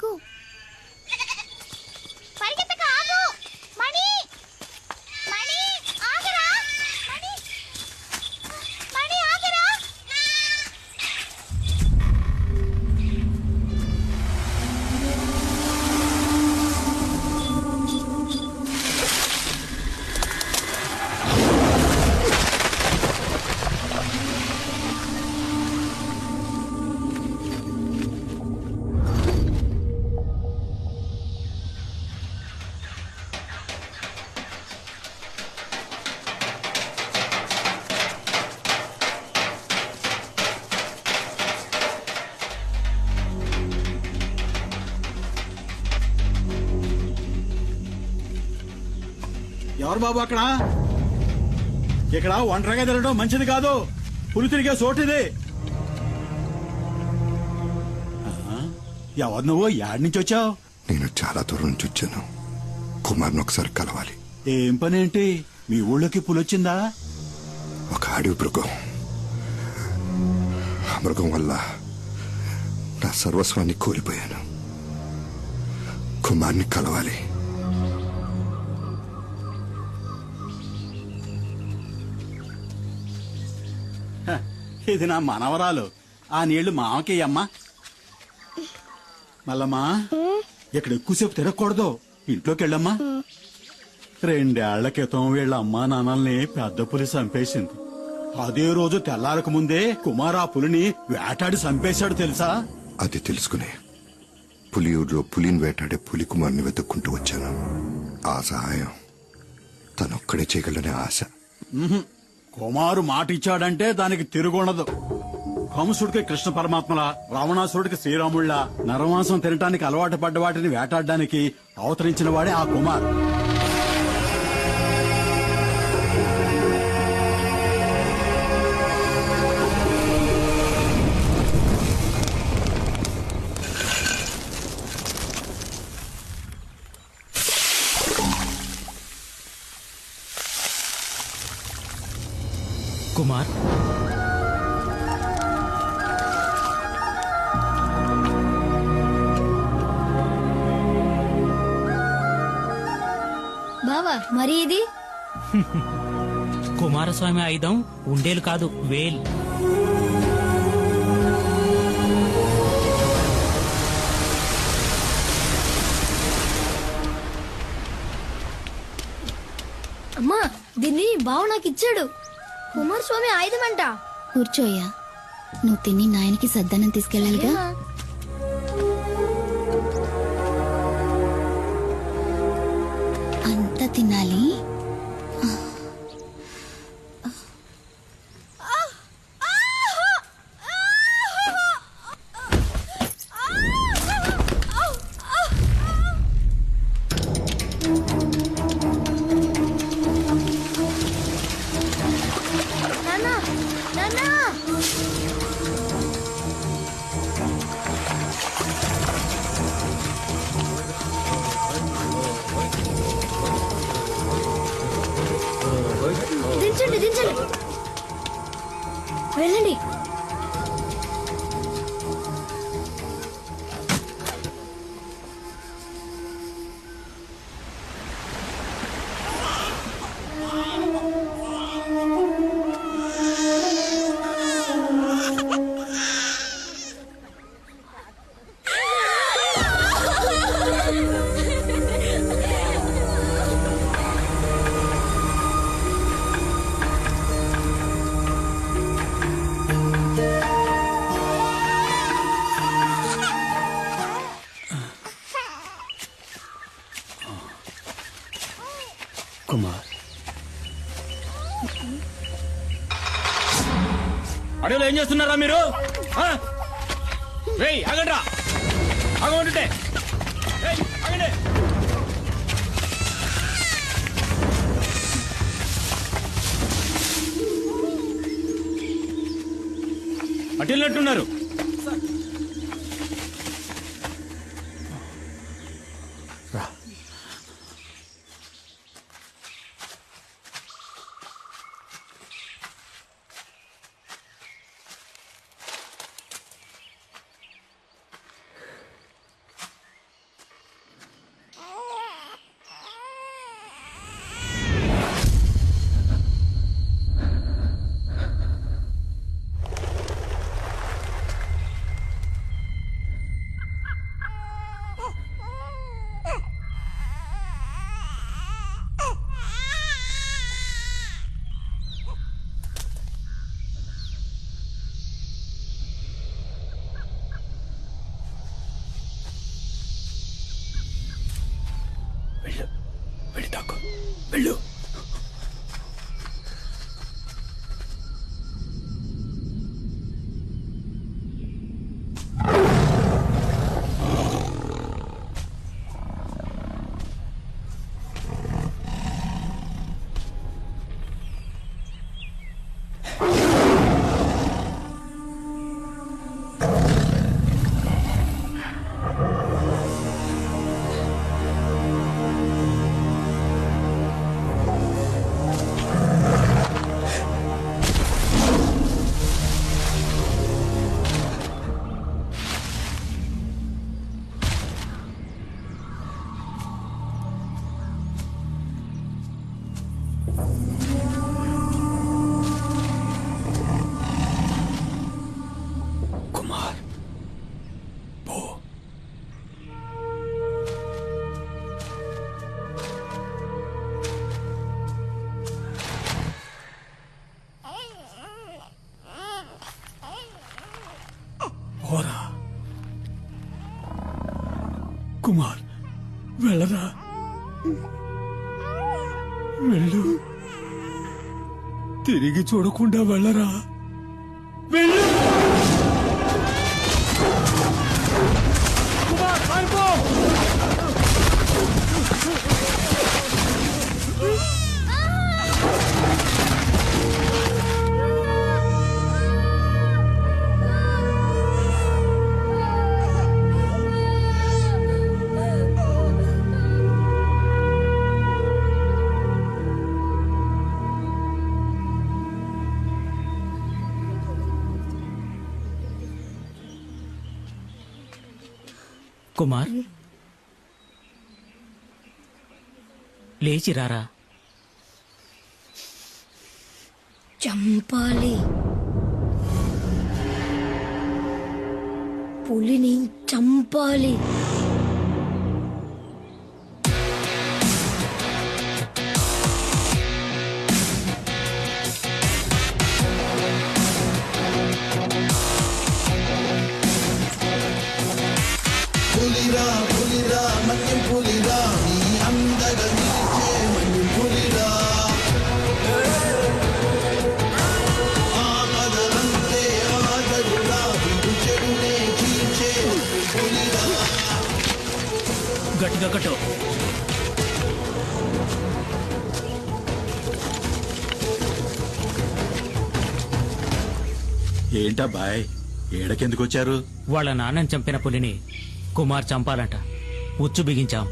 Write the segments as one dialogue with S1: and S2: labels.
S1: ఎక్కు. పరిగెత్తక, ఆగు. మణి, మణి, ఆగరా. మణి, మణి, ఆగరా.
S2: ఎవరు బాబు అక్కడ? ఇక్కడ ఒంటరిగా తిరగడం మంచిది కాదు. పులి తిరిగే చోటిది. ఎవరు నువ్వు? యాడ్ నుంచి వచ్చావు?
S3: నేను చాలా దూరం నుంచి వచ్చాను. కుమార్ని ఒకసారి కలవాలి.
S2: ఏం పని ఏంటి? మీ ఊళ్ళోకి పులి వచ్చిందా?
S3: ఒక అడవి మృగం. ఆ మృగం వల్ల నా సర్వస్వాన్ని కోల్పోయాను. కుమార్ని కలవాలి.
S2: ఇది నా మనవరాలు. ఆ నీళ్లు మామకి అమ్మా. మల్లమ్మా, ఇక్కడ ఎక్కువసేపు తిరగకూడదు. ఇంట్లోకి వెళ్ళమ్మా. 2 ఏళ్ల క్రితం వీళ్ళ అమ్మా నాన్నల్ని పెద్ద పులి చంపేసింది. అదే రోజు తెల్లారక ముందే కుమార్ ఆ పులిని వేటాడి చంపేశాడు తెలుసా?
S3: అది తెలుసుకునే పులియూరులో పులిని వేటాడే పులి కుమార్ని వెతుక్కుంటూ వచ్చాను. ఆ సహాయం తనొక్కడే చేయగలనే ఆశ.
S2: కుమారు మాట ఇచ్చాడంటే దానికి తిరుగుండదు. కంసుడికి కృష్ణ పరమాత్మల, రావణాసురుడికి శ్రీరాముళ్ళ, నరమాంసం తినటానికి అలవాటు పడ్డ వాటిని వేటాడడానికి అవతరించిన వాడే ఆ కుమార్.
S4: కుమార్,
S1: బావా మరి ఇది
S4: కుమారస్వామి ఆయుధం ఉండేలు కాదు, వేల్.
S1: అమ్మా, దీన్ని బావ నాకు ఇచ్చాడు. కుమారస్వామి ఆయుధం అంట.
S5: కూర్చోయ్యా. నువ్వు తిని నాయనకి సద్దనం తీసుకెళ్ళాలిగా. అంత తినాలి.
S1: దించండి, దించండి, వెళ్ళండి.
S2: కుమార్,
S6: అడవిలో ఏం చేస్తున్నారా మీరు? ఆగండ్రా, ఆగమంటుంటే ఆగండి. అటు వెళ్ళినట్టున్నారు. పెట్టాకు వెళ్ళు. కుమార్ పో. పోరా కుమార్, వెళ్ళరా, వెళ్ళు. తిరిగి చూడకుండా వెళ్ళరా, వెళ్ళు. కుమార్ పారిపో.
S4: కుమార్ లేచిరారా.
S1: చంపాలి, పులిని చంపాలి.
S4: గట్టిగా కట్టు.
S2: ఏంటబ్బాయ్, ఏడకెందుకు వచ్చారు?
S4: వాళ్ళ నాన్నని చంపిన పులిని కుమార్ చంపాలంట. ఉచ్చు బిగించాం.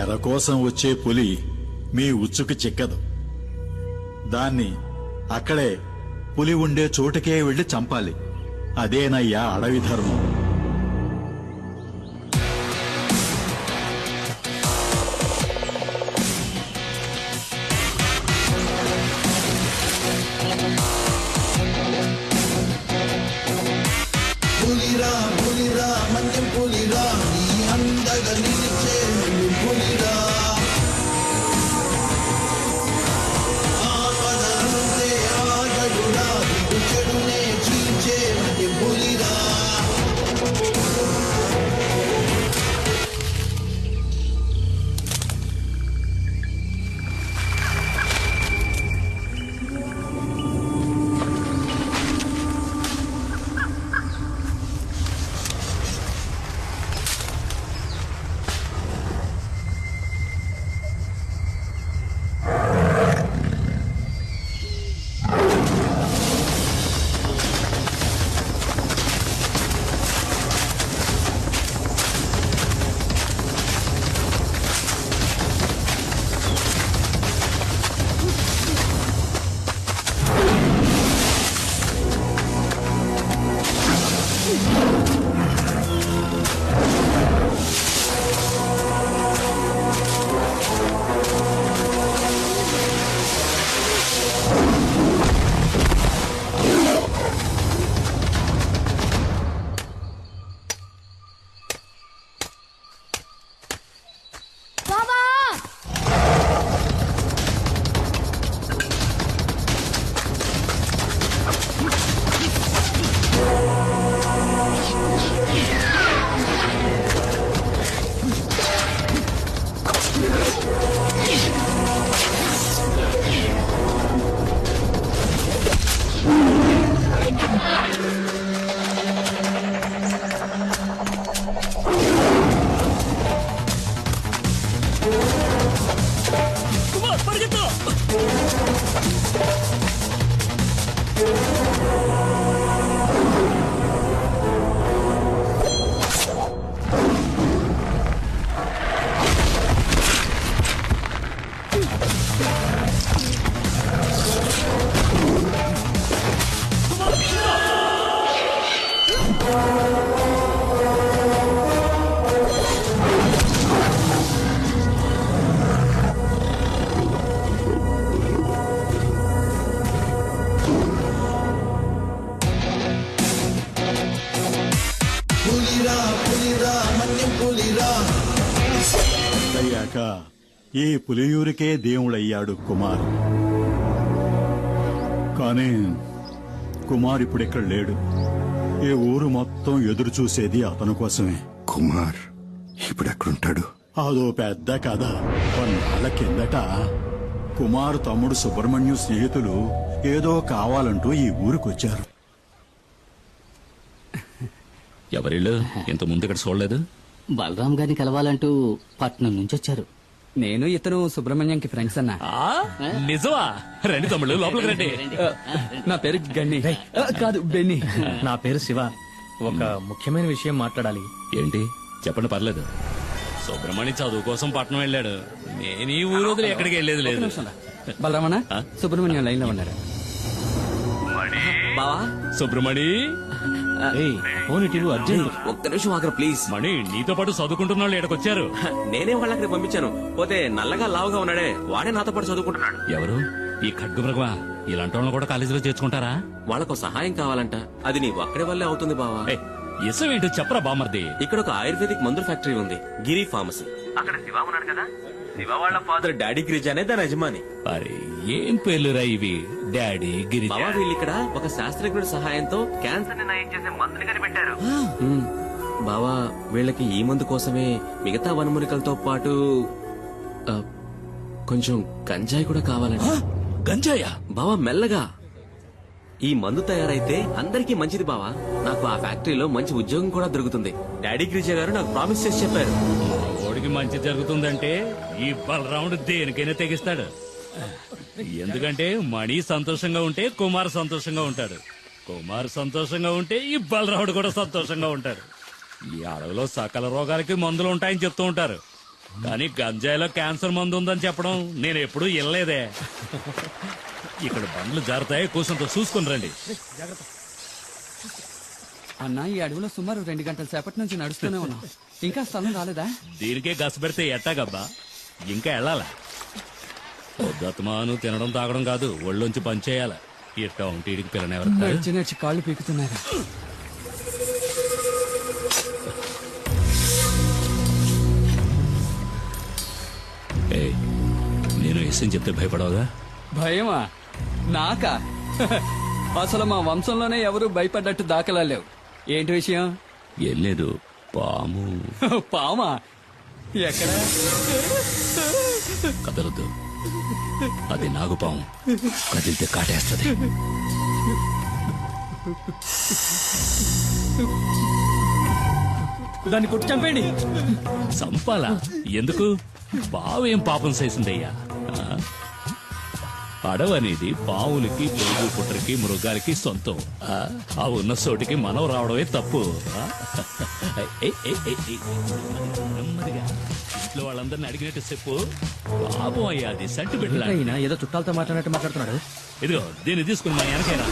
S2: ఎర కోసం వచ్చే పులి మీ ఉచ్చుకు చిక్కదు. దాన్ని అక్కడే పులి ఉండే చోటుకే వెళ్లి చంపాలి. అదేనయ్యా అడవి ధర్మం. అయ్యాక ఈ పులియూరికే దేవుడయ్యాడు కుమార్. కానీ కుమార్ ఇప్పుడు ఇక్కడ లేడు. ఈ ఊరు మొత్తం ఎదురు చూసేది అతని కోసమే.
S3: కుమార్ ఇప్పుడు ఎక్కడుంటాడు?
S2: అదో పెద్ద కథ. కొన్నాళ్ళ కిందట కుమార్ తమ్ముడు సుబ్రహ్మణ్యం స్నేహితులు ఏదో కావాలంటూ ఈ ఊరికొచ్చారు.
S7: ఎవరిళ్ళు ఇంత ముందు ఇక్కడ చూడలేదు?
S8: బలరాం గారిని కలవాలంటూ పట్నం నుంచి వచ్చారు. నేను ఇతను సుబ్రహ్మణ్యంకి ఫ్రెండ్స్ అన్నా.
S7: నిజమా? రండి తమ్ముళ్ళు, లోపలికి రండి.
S8: నా పేరు గన్ని. కాదు, బెన్ని.
S4: నా పేరు శివ. ఒక ముఖ్యమైన విషయం మాట్లాడాలి.
S7: ఏంటి చెప్పండి, పర్లేదు. సుబ్రహ్మణ్యం చదువు కోసం పట్నం వెళ్ళాడు. నేను ఈ ఊరు వదిలి ఎక్కడికి వెళ్ళేది లేదు.
S8: బలరామన్న, సుబ్రహ్మణ్యం లైన్ లో ఉన్నారు. బావా,
S7: సుబ్రహ్మణి,
S4: ఫోన్ ఇటు అర్జెంట్.
S9: ఒక్క నిమిషం ఆగరా ప్లీజ్.
S7: మణి, నీతో పాటు చదువుకుంటున్న వాళ్ళు ఇక్కడికొచ్చారు.
S9: నేనే వాళ్ళకి పంపించాను. పోతే నల్లగా లావుగా ఉన్నాడే వాడే నాతో పాటు చదువుకుంటున్నాడు.
S7: ఎవరు? ఈ ఖడ్గమృగమా? ఇలాంటి వాళ్ళని కూడా కాలేజీలో చేర్చుకుంటారా?
S9: వాళ్ళకు సహాయం కావాలంట. అది నీ ఒక్కడి వల్లే అవుతుంది బావా.
S7: ఇసం ఏంటో చెప్పరా బామర్ది.
S9: ఇక్కడ ఒక ఆయుర్వేదిక్ మందుల ఫ్యాక్టరీ ఉంది, గిరి ఫార్మసీ. అక్కడ శివ ఉన్నాడు కదా, శివ వాళ్ళ ఫాదర్ డాడీ గిరిజ అనే దాని యజమాని.
S7: అరే ఏం పేర్లురా ఇవి? డాడీ గిరి.
S9: బావా, వీళ్ళు ఇక్కడ ఒక శాస్త్రజ్ఞుడి సహాయంతో క్యాన్సర్ ని నయం చేసే మందుని కనిపెట్టారు. బావా, వీళ్ళకి ఈ మందు కోసమే మిగతా వనమూలికలతో పాటు కొంచెం గంజాయి కూడా కావాలండి.
S7: గంజాయా?
S9: బావా మెల్లగా. ఈ మందు తయారైతే అందరికీ మంచిది బావా. నాకు ఆ ఫ్యాక్టరీలో మంచి ఉద్యోగం కూడా దొరుకుతుంది. డాడీ గిరిజ గారు నాకు ప్రామిస్ చేసి చెప్పారు.
S7: ఓడికి మంచి జరుగుతుందంటే ఈ బలరాముడు దేనికైనా తెగిస్తాడు. ఎందుకంటే మణి సంతోషంగా ఉంటే కుమార్ సంతోషంగా ఉంటాడు. కుమార్ సంతోషంగా ఉంటే ఈ బలరాముడు కూడా సంతోషంగా ఉంటాడు. ఈ అడవిలో సకల రోగాలకి మందులు ఉంటాయని చెప్తూ ఉంటారు. కానీ గంజాయిలో క్యాన్సర్ మందు ఉందని చెప్పడం నేను ఎప్పుడూ వినలేదే. ఇక్కడ బండ్లు జారుతాయి, కూర్చొంతో చూసుకుని రండి.
S8: అన్న, ఈ అడవిలో సుమారు 2 గంటల సేపటి నుంచి నడుస్తూనే ఉన్నాం. ఇంకా స్థలం రాలేదా?
S7: దీనికే గస పెడితే ఎట్టాగబ్బా? ఇంకా వెళ్ళాలా? పొద్దుమాను తినడం తాగడం కాదు, ఒళ్ళొంచి పనిచేయాల. ఇట్టా ఉంటే ఇడికి పిల్లనెవరు?
S8: నడిచి నడిచి కాళ్ళు పీకుతున్నారు.
S7: నేను ఎస్ఎం చెప్తే భయపడవుగా?
S8: భయమా? నాకా? అసలు మా వంశంలోనే ఎవరు భయపడ్డట్టు దాఖలా లేవు. ఏంటి విషయం?
S7: ఏం లేదు, పాము.
S8: పామా? ఎక్కడ?
S7: కదలదు, అది నాగుపాము. కదిలితే కాటేస్తుంది.
S4: దాన్ని కొట్టి చంపేయండి.
S7: చంపాలా? ఎందుకు? పావు ఏం పాపం చేసిందయ్యా? అడవనేది పావులకి, పొరుగు పుట్టరికి, మృగాలకి సొంతం. ఆ ఉన్న చోటికి మనం రావడమే తప్పు. నెమ్మదిగా ఇంట్లో వాళ్ళందరినీ అడిగినట్టు చెప్పు. పాపం అయ్యా, అది సంటి బిడ్డలా.
S4: ఏదో చుట్టాలతో మాట్లాడినట్టు మాట్లాడుతున్నాడు.
S7: ఇదిగో దీన్ని తీసుకుని మా వెనకైనా